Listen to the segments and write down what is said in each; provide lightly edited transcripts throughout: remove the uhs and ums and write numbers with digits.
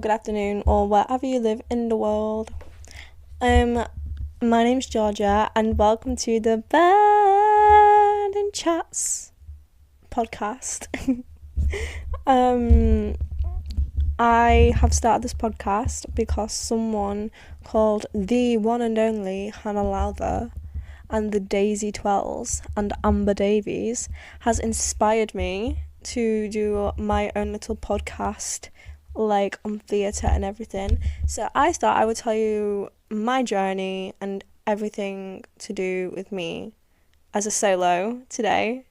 good afternoon, or wherever you live in the world. My name's Georgia, and welcome to the Bed and Chats podcast. I have started this podcast because someone called the one and only Hannah Lowther and the Daisy Twells and Amber Davies has inspired me to do my own little podcast, like on theatre and everything. So I thought I would tell you my journey and everything to do with me as a solo today.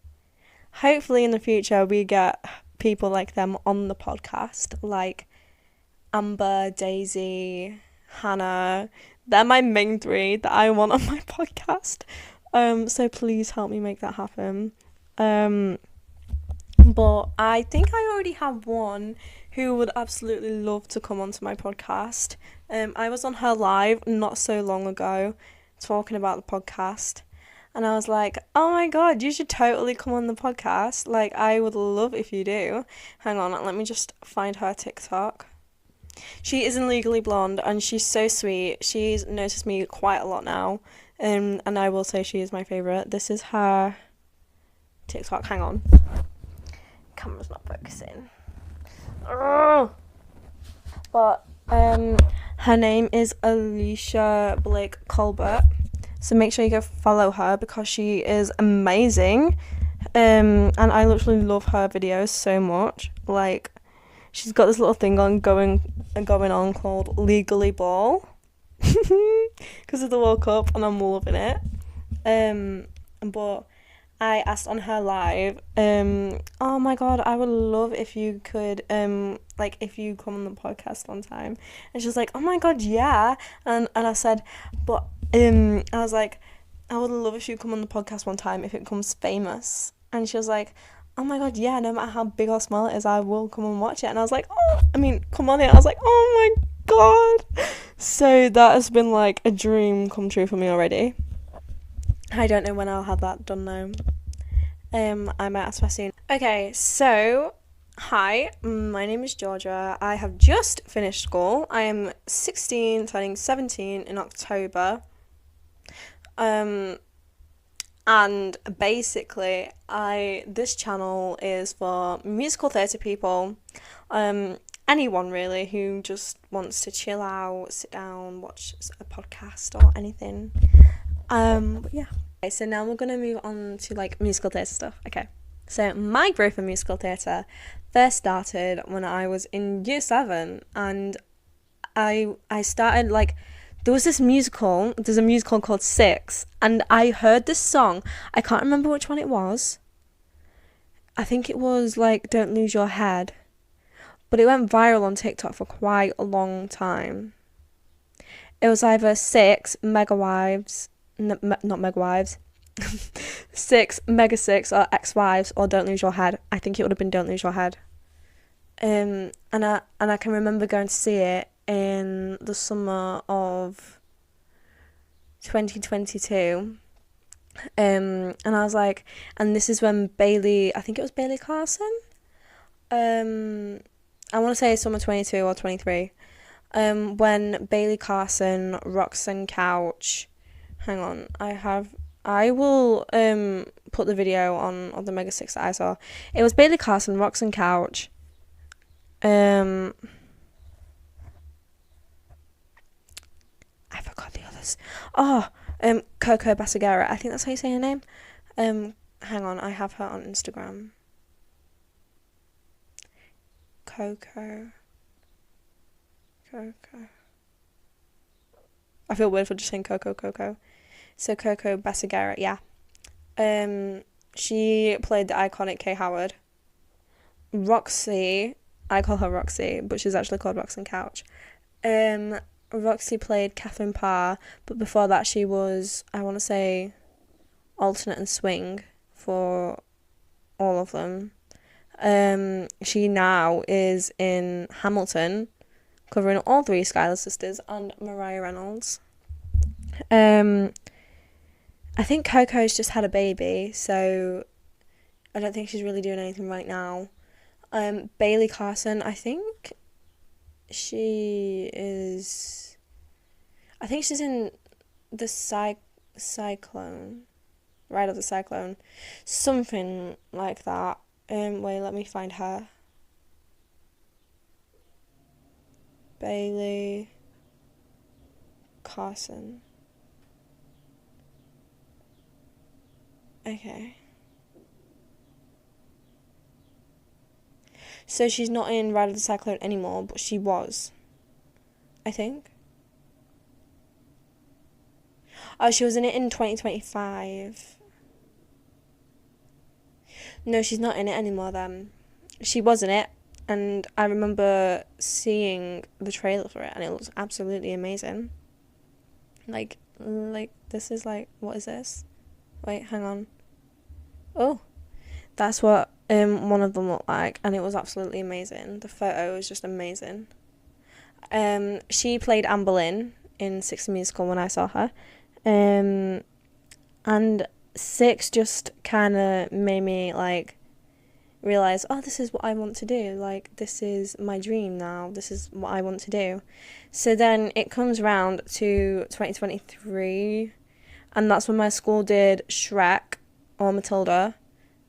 Hopefully in the future we get people like them on the podcast, like Amber, Daisy, Hannah. They're my main three that I want on my podcast. So please help me make that happen. But I think I already have one who would absolutely love to come onto my podcast. I was on her live not so long ago talking about the podcast, and I was like, oh my god, you should totally come on the podcast. Like, I would love if you do. Hang on, let me just find her TikTok. She is in Legally Blonde and she's so sweet. She's noticed me quite a lot now, and I will say she is my favourite. This is her TikTok. Hang on. Camera's not focusing. But her name is Alicia Blake Colbert, so make sure you go follow her because she is amazing. And I literally love her videos so much. Like, she's got this little thing going on called Legally Ball because of the World Cup, and I'm loving it. But I asked on her live, oh my god, I would love if you could, if you come on the podcast one time. And she was like, oh my god, yeah. And I said, but, I was like, I would love if you come on the podcast one time if it becomes famous. And she was like, oh my god, yeah, no matter how big or small it is, I will come and watch it. And I was like, come on it. I was like, oh my god. So that has been like a dream come true for me already. I don't know when I'll have that done though. I might ask her soon. Okay, so hi, my name is Georgia. I have just finished school. I am 16, turning 17 in October. And basically this channel is for musical theatre people, anyone really who just wants to chill out, sit down, watch a podcast or anything. But yeah. Okay, so now we're gonna move on to like musical theatre stuff. Okay, so my growth in musical theatre first started when I was in year 7, and I started like, there's a musical called Six, and I heard this song. I can't remember which one it was. I think it was like Don't Lose Your Head, but it went viral on TikTok for quite a long time. It was either Six, Mega Wives, not Mega Wives, Six, Mega Six, or Ex-Wives, or Don't Lose Your Head. I think it would have been Don't Lose Your Head. And I can remember going to see it in the summer of 2022. And I was like, and this is when I think it was Bailey Carson. I want to say summer 22 or 23. When Bailey Carson, Roxanne Couch. Hang on, I will put the video on the Mega Six that I saw. It was Bailey Carson, Roxanne Couch. I forgot the others. Coco Basagara. I think that's how you say her name. Hang on, I have her on Instagram. Coco. I feel weird for just saying Coco. So Coco Basagara, yeah. She played the iconic Kay Howard. Roxy, I call her Roxy, but she's actually called Roxanne Couch. Roxy played Catherine Parr, but before that she was, I want to say, alternate and swing for all of them. She now is in Hamilton, covering all 3 Schuyler sisters and Mariah Reynolds. I think Coco's just had a baby, so I don't think she's really doing anything right now. Bailey Carson, I think she is, I think she's in the Cyclone, Ride of the Cyclone, something like that. Wait, let me find her. Bailey Carson. Okay. So she's not in Ride of the Cyclone anymore, but she was, I think. Oh, she was in it in 2025. No, she's not in it anymore then. She was in it, and I remember seeing the trailer for it, and it looks absolutely amazing. Like, this is like, what is this? Wait, hang on. Oh, that's what one of them looked like, and it was absolutely amazing. The photo was just amazing. She played Anne Boleyn in Six the Musical when I saw her. And Six just kind of made me like realize, oh, this is what I want to do. Like, this is my dream now. This is what I want to do. So then it comes around to 2023, and that's when my school did Shrek or Matilda,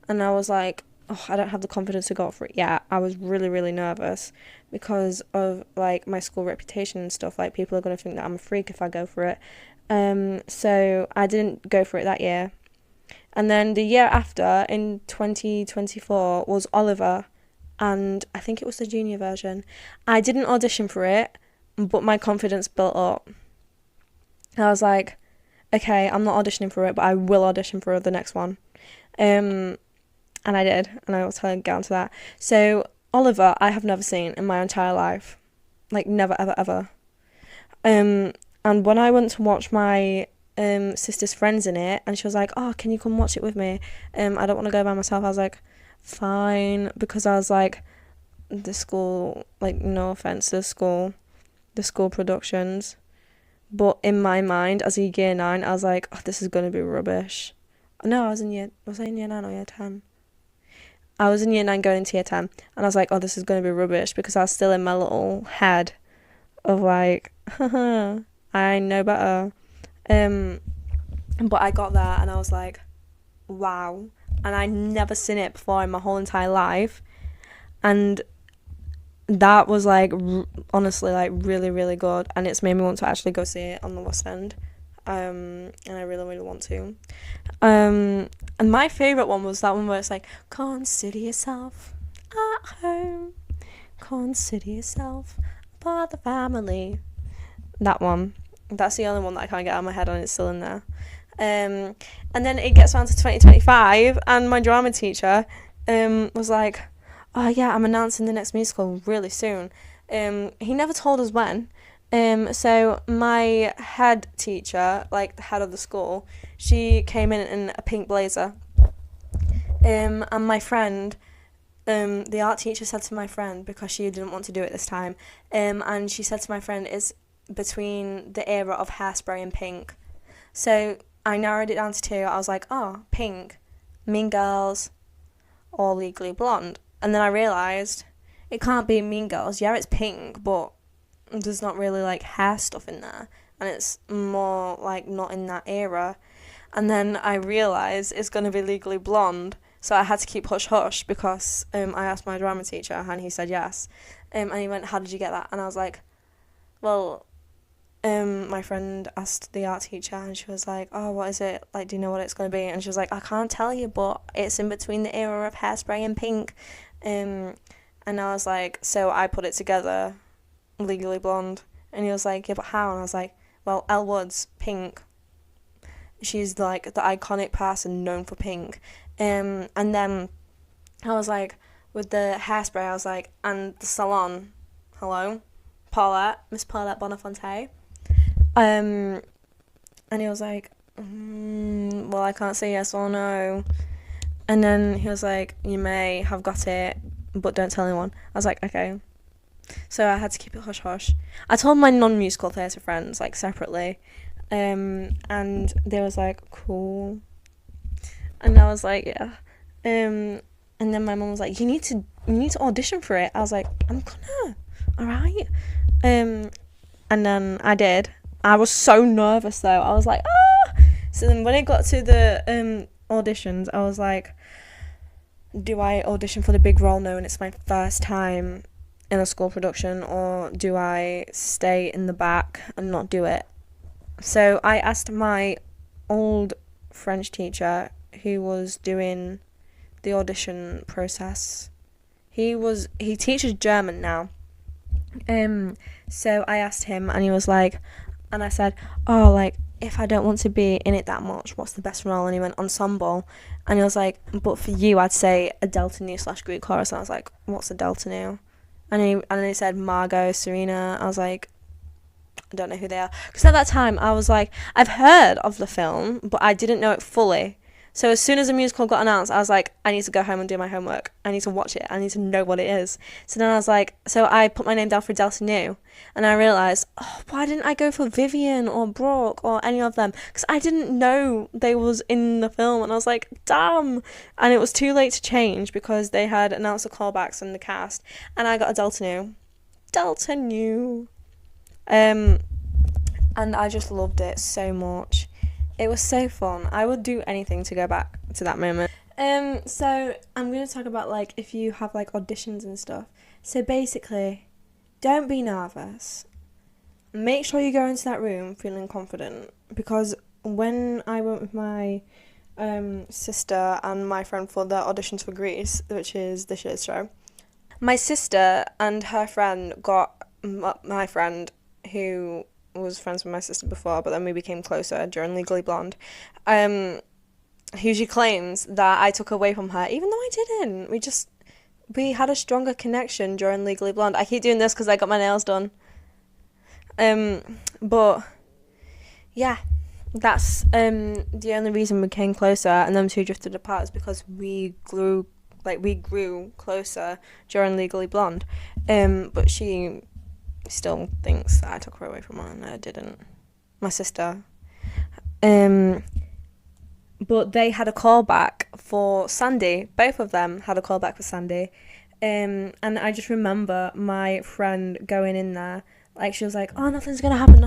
and I was like, oh, I don't have the confidence to go for it yet. I was really, really nervous because of like my school reputation and stuff. Like, people are going to think that I'm a freak if I go for it. So I didn't go for it that year. And then the year after, in 2024, was Oliver, and I think it was the junior version. I didn't audition for it, but my confidence built up. I was like, okay, I'm not auditioning for it, but I will audition for the next one. And I did, and I will get onto that. So Oliver, I have never seen in my entire life. Like, never, ever, ever. And when I went to watch my sister's friends in it, and she was like, oh, can you come watch it with me? I don't want to go by myself. I was like, fine, because I was like, the school, like, no offense to the school productions, but in my mind as a year 9, I was like, oh, this is going to be rubbish. No, was I in year 9 or year 10? I was in year 9 going into year 10, and I was like, oh, this is going to be rubbish, because I was still in my little head of like, haha, I know better. But I got there, and I was like, wow. And I'd never seen it before in my whole entire life. And that was like, honestly, like really, really good. And it's made me want to actually go see it on the West End. And I really, really want to. And my favourite one was that one where it's like, consider yourself at home. Consider yourself part of the family. That one. That's the only one that I can't get out of my head, and it's still in there. And then it gets around to 2025, and my drama teacher was like, oh yeah, I'm announcing the next musical really soon. He never told us when. So my head teacher, like the head of the school, she came in a pink blazer. And my friend, the art teacher said to my friend, because she didn't want to do it this time, and she said to my friend, it's between the era of Hairspray and Pink. So I narrowed it down to 2. I was like, oh, Pink, Mean Girls, or Legally Blonde. And then I realised it can't be Mean Girls. Yeah, it's Pink, but there's not really like hair stuff in there, and it's more like not in that era. And then I realised it's going to be Legally Blonde, so I had to keep hush hush, because I asked my drama teacher, and he said yes. And he went, how did you get that? And I was like, well, my friend asked the art teacher, and she was like, oh, what is it? Like, do you know what it's going to be? And she was like, I can't tell you, but it's in between the era of Hairspray and Pink. And I was like, so I put it together, Legally Blonde. And he was like, yeah, but how? And I was like, well, Elle Woods, Pink. She's like the iconic person known for Pink. And then I was like, with the Hairspray, I was like, and the salon, hello, Miss Paulette Bonafonte. And he was like, well, I can't say yes or no. And then he was like, you may have got it, but don't tell anyone. I was like, okay. So I had to keep it hush hush. I told my non-musical theatre friends, like, separately, and they was like, cool. And I was like, yeah. And then my mum was like, you need to audition for it. I was like, I'm all right. And then I did. I was so nervous though. I was like, ah. So then when it got to the auditions, I was like, do I audition for the big role knowing it's my first time in a school production, or do I stay in the back and not do it? So I asked my old French teacher who was doing the audition process. He teaches German now. So I asked him, and he was like, and I said, oh, like, if I don't want to be in it that much, what's the best role? And he went, ensemble. And he was like, but for you, I'd say a Delta Nu / Greek chorus. And I was like, what's a Delta Nu? And then he said Margot, Serena. I was like, I don't know who they are. Because at that time, I was like, I've heard of the film, but I didn't know it fully. So as soon as the musical got announced, I was like, I need to go home and do my homework. I need to watch it. I need to know what it is. So then I was like, so I put my name down for Delta Nu. And I realised, oh, why didn't I go for Vivian or Brooke or any of them? Because I didn't know they was in the film. And I was like, damn. And it was too late to change because they had announced the callbacks and the cast. And I got a Delta Nu. Delta Nu. And I just loved it so much. It was so fun. I would do anything to go back to that moment. So I'm going to talk about, like, if you have, like, auditions and stuff. So basically, don't be nervous. Make sure you go into that room feeling confident. Because when I went with my sister and my friend for the auditions for Greece, which is this year's show, my sister and her friend got my friend, who was friends with my sister before, but then we became closer during Legally Blonde, who she claims that I took away from her, even though I didn't. We had a stronger connection during Legally Blonde. I keep doing this because I got my nails done. But yeah, that's the only reason we came closer, and them two drifted apart is because we grew closer during Legally Blonde. But she still thinks that I took her away from her, and I didn't. My sister. But they had a callback for Sandy. Both of them had a callback for Sandy. And I just remember my friend going in there, like, she was like, oh, nothing's gonna happen.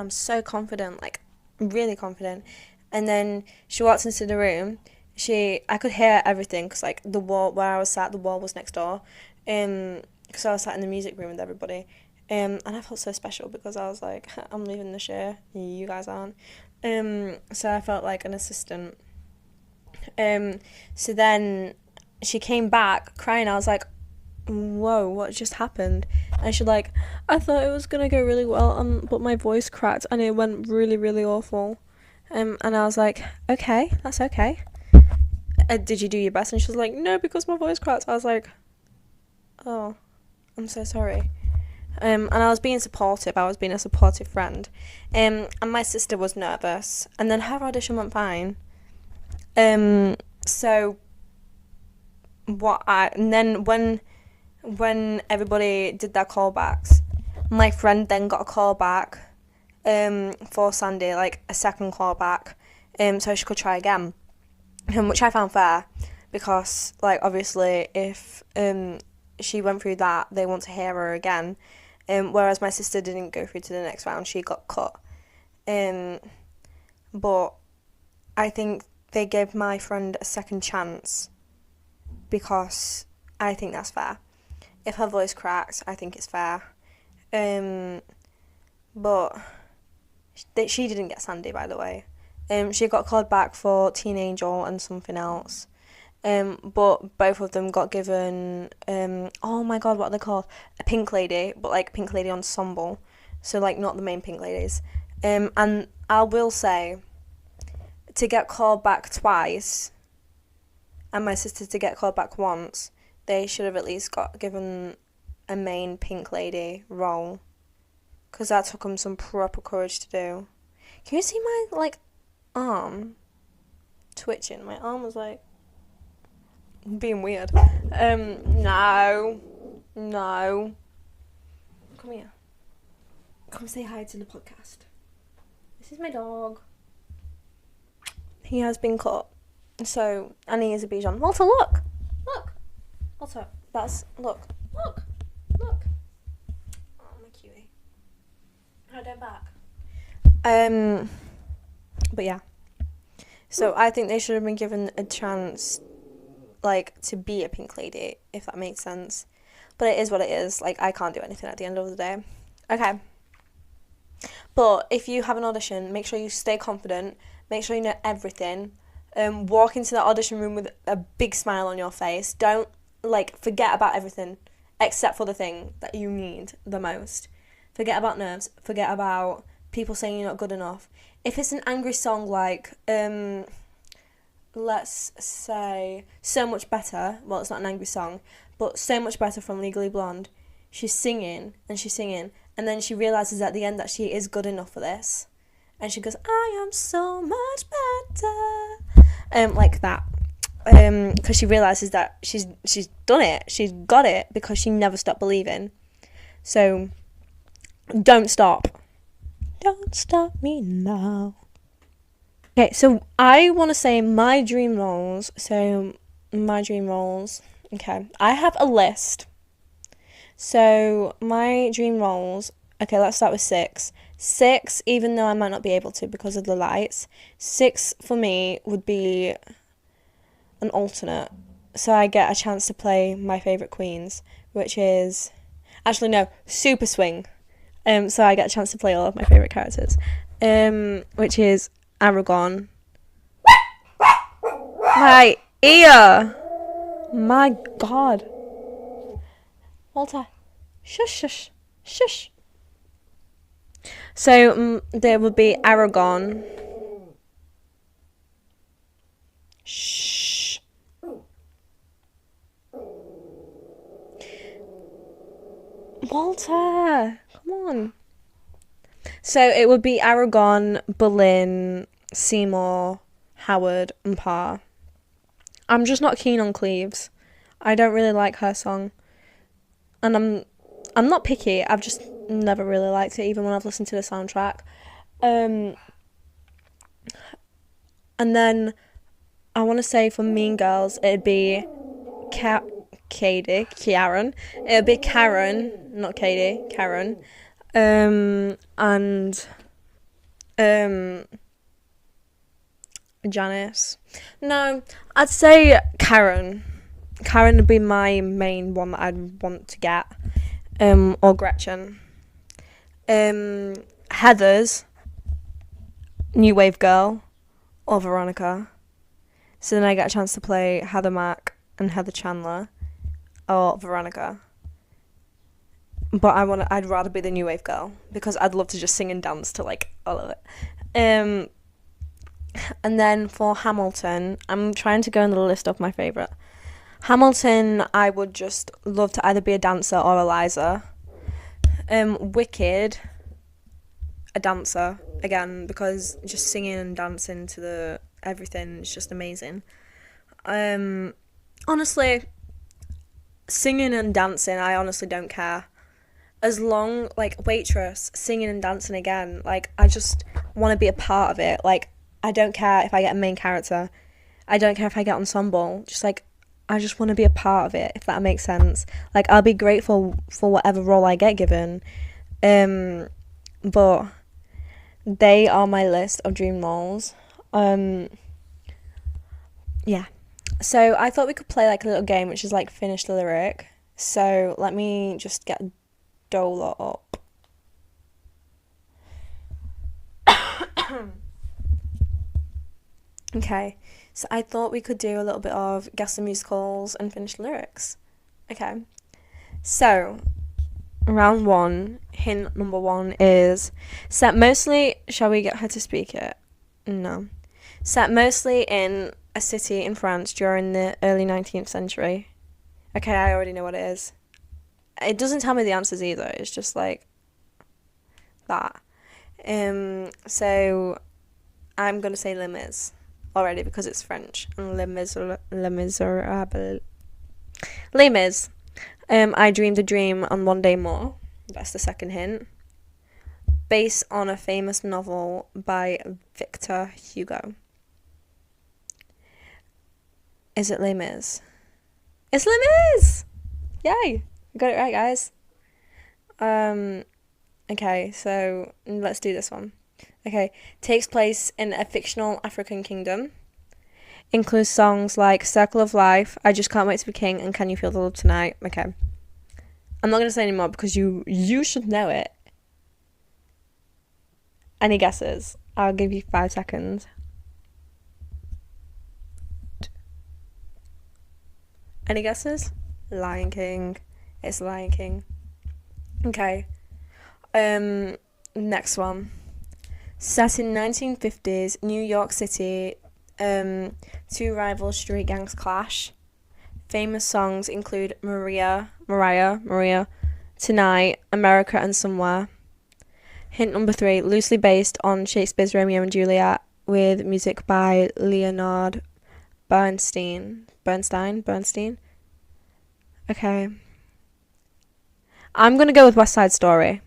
I'm so confident, like, really confident. And then she walked into the room. I could hear everything, because, like, the wall where I was sat, the wall was next door. Because I was sat in the music room with everybody. And I felt so special because I was like, I'm leaving this year, you guys aren't. So I felt like an assistant. So then she came back crying. I was like, whoa, what just happened? And she's like, I thought it was going to go really well, but my voice cracked and it went really, really awful. And I was like, okay, that's okay. Did you do your best? And she was like, no, because my voice cracked. I was like, oh, I'm so sorry. And I was being supportive. I was being a supportive friend. And my sister was nervous. And then her audition went fine. So and then when everybody did their callbacks, my friend then got a call back for Sandy, like a second callback, so she could try again, which I found fair, because, like, obviously if she went through that, they want to hear her again. Whereas my sister didn't go through to the next round, she got cut. But I think they gave my friend a second chance because I think that's fair. If her voice cracks, I think it's fair. But she didn't get Sandy, by the way. She got called back for Teen Angel and something else. But both of them got given, oh my god, what are they called? A Pink Lady, but like Pink Lady Ensemble. So, like, not the main Pink Ladies. And I will say, to get called back twice, and my sister to get called back once, they should have at least got given a main Pink Lady role. Because that took them some proper courage to do. Can you see my, like, arm twitching? My arm was, like, being weird. No. Come here. Come say hi to the podcast. This is my dog. He has been caught. So, and he is a Bichon. Walter, look! Look! Walter, look. But yeah. So I think they should have been given a chance, like, to be a pink lady, if that makes sense. But it is what it is. Like, I can't do anything at the end of the day. Okay. But if you have an audition, make sure you stay confident. Make sure you know everything. Walk into the audition room with a big smile on your face. Don't, like, forget about everything except for the thing that you need the most. Forget about nerves. Forget about people saying you're not good enough. If it's an angry song like, let's say, So Much Better, well, it's not an angry song, but So Much Better from Legally Blonde, she's singing, and then she realises at the end that she is good enough for this. And she goes, I am so much better. Like that. Because she realises that she's done it. She's got it because she never stopped believing. So, don't stop. Don't stop me now. Okay, so I want to say my dream roles. Okay, I have a list. So, my dream roles. Okay, let's start with 6. 6, even though I might not be able to because of the lights. 6 for me would be an alternate. So I get a chance to play my favourite queens, which is... Actually, no, Super Swing. So I get a chance to play all of my favourite characters. Which is Aragon. My ear! My God. Walter. Shush, shush, shush. So there would be Aragon. Shh. Walter, come on. So it would be Aragon, Boleyn, Seymour, Howard, and Parr. I'm just not keen on Cleves. I don't really like her song. And I'm not picky. I've just never really liked it, even when I've listened to the soundtrack. And then I want to say for Mean Girls, it'd be Karen. It'd be Karen, not Katie, Karen. And Janice. No, I'd say Karen. Karen would be my main one that I'd want to get. Or Gretchen. Heather's New Wave Girl or Veronica. So then I get a chance to play Heather Mack and Heather Chandler or Veronica. But I'd rather be the New Wave Girl because I'd love to just sing and dance to like all of it. And then for Hamilton, I'm trying to go on the list of my favourite. Hamilton, I would just love to either be a dancer or Eliza. Wicked, a dancer again because just singing and dancing to the everything is just amazing. Honestly, singing and dancing, I honestly don't care. As long, like, Waitress, singing and dancing again, like, I just want to be a part of it. Like, I don't care if I get a main character. I don't care if I get ensemble. Just, like, I just want to be a part of it, if that makes sense. Like, I'll be grateful for whatever role I get given. But they are my list of dream roles. Yeah. So I thought we could play, like, a little game, which is, like, finish the lyric. So let me just get Dola up. Okay, so I thought we could do a little bit of guess the musicals and finish the lyrics. Okay, so round 1, hint number 1 is set mostly. Shall we get her to speak it? No. Set mostly in a city in France during the early 19th century. Okay, I already know what it is. It doesn't tell me the answers either. It's just like that. So I'm gonna say Les Mis already because it's French. And Les Miserables. Les Mis. I dreamed a dream on One Day More. That's the second hint. Based on a famous novel by Victor Hugo. Is it Les Mis? It's Les Mis! Yay! I got it right, guys. Okay, so let's do this one. Okay, takes place in a fictional African kingdom. Includes songs like Circle of Life, I Just Can't Wait to Be King, and Can You Feel the Love Tonight? Okay. I'm not going to say any more because you should know it. Any guesses? I'll give you 5 seconds. Any guesses? Lion King. It's Lion King. Okay. Next one. Set in 1950s New York City, two rival street gangs clash. Famous songs include Mariah, Tonight, America and Somewhere. Hint number 3, loosely based on Shakespeare's Romeo and Juliet, with music by Leonard Bernstein. Okay. I'm going to go with West Side Story.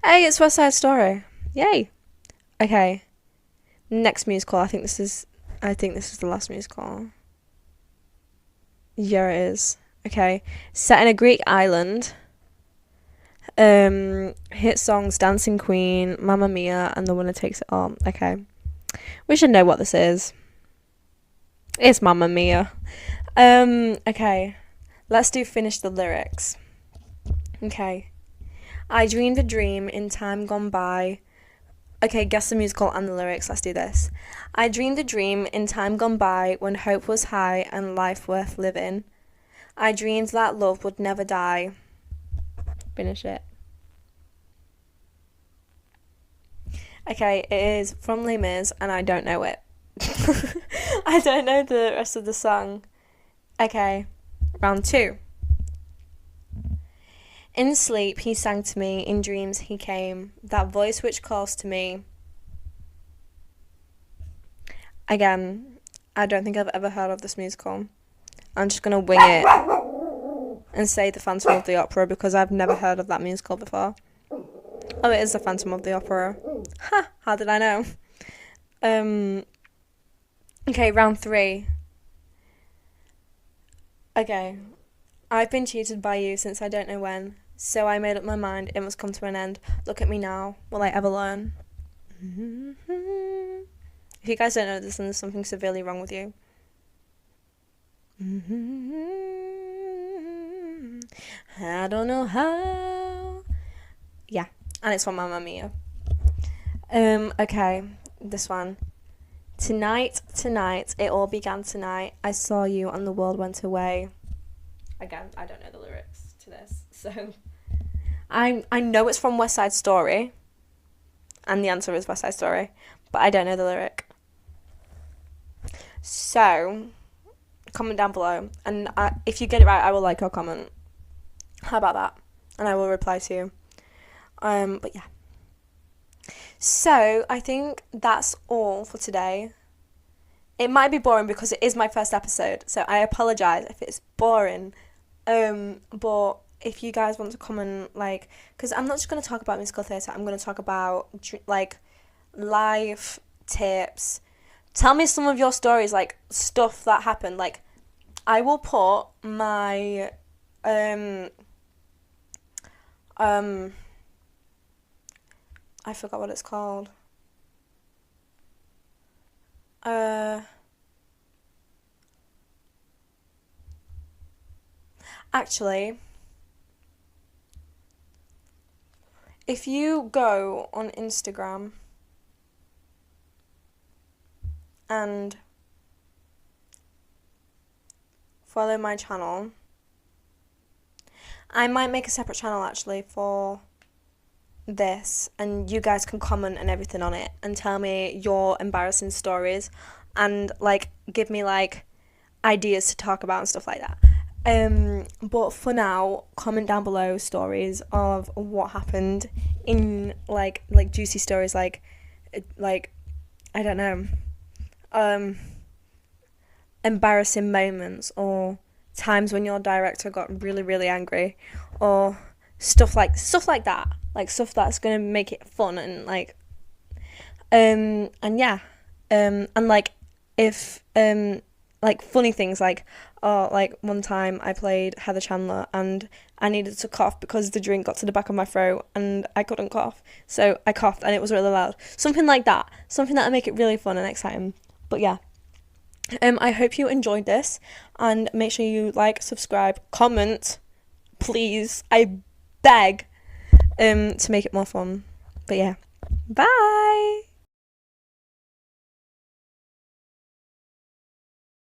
Hey, it's West Side Story. Yay. Okay. Next musical. I think this is the last musical. Yeah, it is. Okay. Set in a Greek island. Hit songs Dancing Queen, Mamma Mia, and The Winner Takes It All. Okay. We should know what this is. It's Mamma Mia. Okay. Let's do Finish the Lyrics. Okay. I dreamed a dream in time gone by. Okay, guess the musical and the lyrics. Let's do this. I dreamed a dream in time gone by when hope was high and life worth living. I dreamed that love would never die. Finish it. Okay, it is from Les Mis and I don't know it. I don't know the rest of the song. Okay, round 2. In sleep he sang to me, in dreams he came, that voice which calls to me. Again, I don't think I've ever heard of this musical. I'm just going to wing it and say The Phantom of the Opera because I've never heard of that musical before. Oh, it is The Phantom of the Opera. Ha! How did I know? Okay, round 3. Okay. I've been cheated by you since I don't know when. So I made up my mind, it must come to an end. Look at me now, will I ever learn? If you guys don't know this, then there's something severely wrong with you. I don't know how. Yeah, and it's from Mamma Mia. Okay, this one. Tonight, it all began tonight. I saw you and the world went away. Again, I don't know the lyrics to this, so I know it's from West Side Story, and the answer is West Side Story, but I don't know the lyric. So, comment down below, and if you get it right, I will like your comment. How about that? And I will reply to you. But yeah. So, I think that's all for today. It might be boring because it is my first episode, so I apologise if it's boring. But if you guys want to comment, like, because I'm not just going to talk about musical theatre, I'm going to talk about, like, life tips. Tell me some of your stories, like, stuff that happened. Like, I will put my, I forgot what it's called. Actually, if you go on Instagram and follow my channel, I might make a separate channel actually for this, and you guys can comment and everything on it and tell me your embarrassing stories and like give me like ideas to talk about and stuff like that. But for now, comment down below stories of what happened in like juicy stories, like I don't know, embarrassing moments or times when your director got really, really angry, or stuff like that, like stuff that's gonna make it fun and like, and yeah, and like if like funny things like, Or like one time I played Heather Chandler and I needed to cough because the drink got to the back of my throat and I couldn't cough. So I coughed and it was really loud. Something like that. Something that'll make it really fun and exciting. But yeah. I hope you enjoyed this, and make sure you like, subscribe, comment, please. I beg to make it more fun. But yeah. Bye.